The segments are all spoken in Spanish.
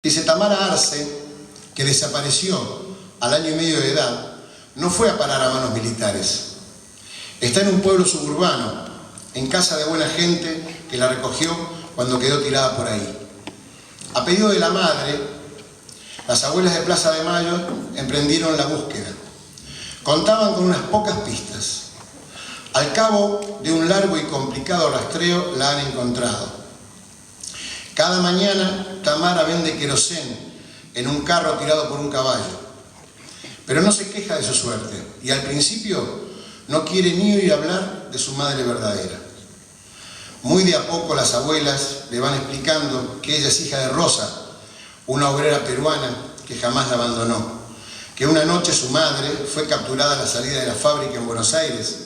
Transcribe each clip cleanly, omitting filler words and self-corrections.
Dice Tamara Arce, que desapareció al año y medio de edad, no fue a parar a manos militares. Está en un pueblo suburbano, en casa de buena gente que la recogió cuando quedó tirada por ahí. A pedido de la madre, las abuelas de Plaza de Mayo emprendieron la búsqueda. Contaban con unas pocas pistas. Al cabo de un largo y complicado rastreo, la han encontrado. Cada mañana Tamara vende querosén en un carro tirado por un caballo, pero no se queja de su suerte y al principio no quiere ni oír hablar de su madre verdadera. Muy de a poco las abuelas le van explicando que ella es hija de Rosa, una obrera peruana que jamás la abandonó, que una noche su madre fue capturada a la salida de la fábrica en Buenos Aires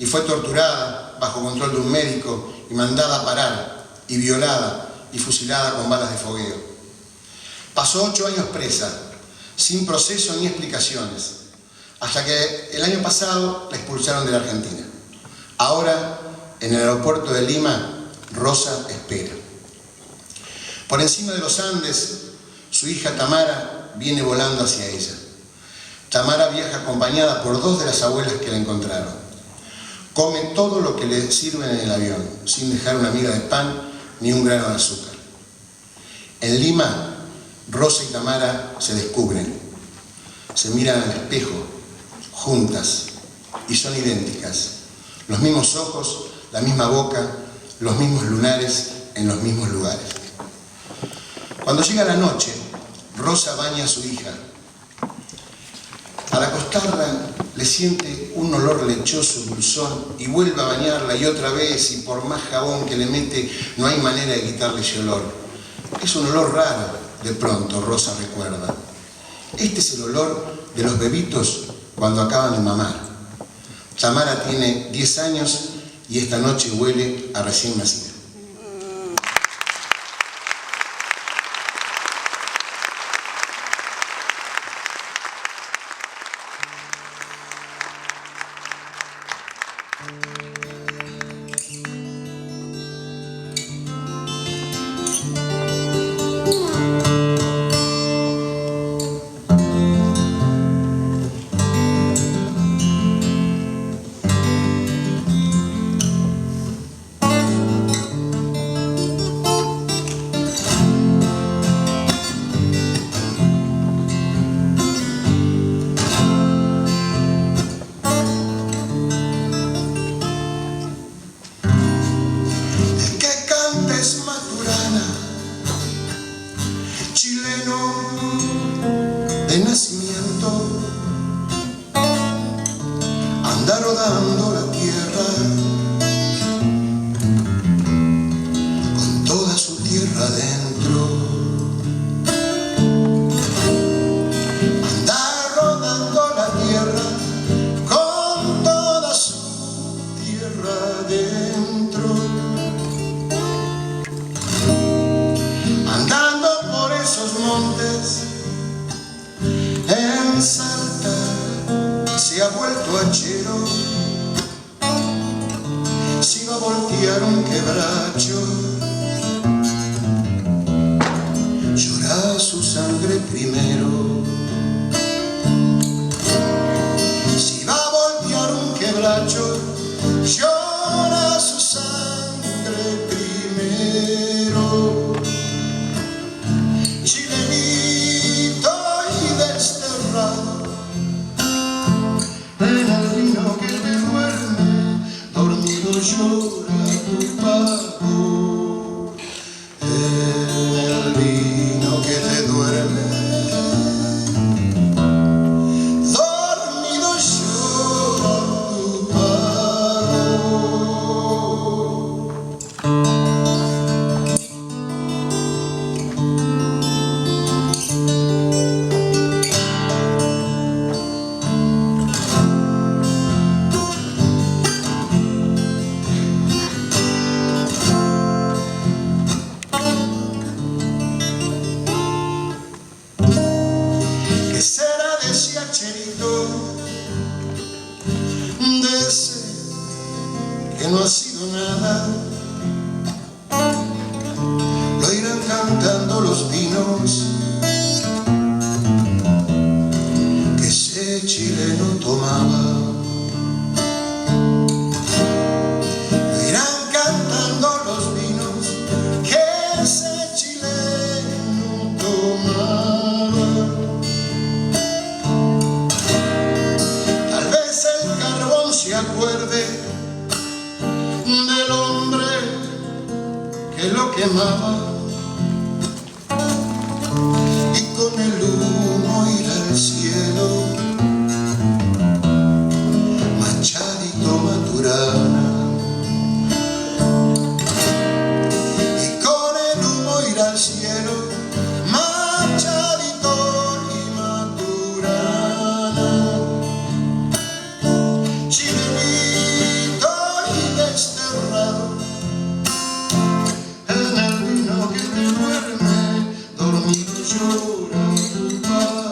y fue torturada bajo control de un médico y mandada a parar y violada y fusilada con balas de fogueo. Pasó 8 años presa, sin proceso ni explicaciones, hasta que el año pasado la expulsaron de la Argentina. Ahora, en el aeropuerto de Lima, Rosa espera. Por encima de los Andes, su hija Tamara viene volando hacia ella. Tamara viaja acompañada por 2 de las abuelas que la encontraron. Come todo lo que le sirven en el avión, sin dejar una miga de pan ni un grano de azúcar. En Lima, Rosa y Tamara se descubren, se miran al espejo, juntas, y son idénticas. Los mismos ojos, la misma boca, los mismos lunares en los mismos lugares. Cuando llega la noche, Rosa baña a su hija. Al acostarla, le siente un olor lechoso, dulzón, y vuelve a bañarla y otra vez, y por más jabón que le mete, no hay manera de quitarle ese olor. Es un olor raro, de pronto Rosa recuerda. Este es el olor de los bebitos cuando acaban de mamar. Tamara tiene 10 años y esta noche huele a recién nacida. Chileno de nacimiento, anda rodando la tierra con toda su tierra adentro. Anda rodando la tierra con toda su tierra adentro. Andando por esos montes, en Salta se ha vuelto hachero, si va a voltear un quebracho, llora su sangre primero. Si va a voltear un quebracho, llora su sangre primero. Chilenito y desterrado, en el vino que te duerme, dormido llora tu pago. En el vino que te duerme, quemaba y con el humo ir al cielo. Machadito Maturana, y con el humo ir al cielo. Machadito y Maturana, chilenito y desterrado, en el vino que te duerme, dormido llora tu padre.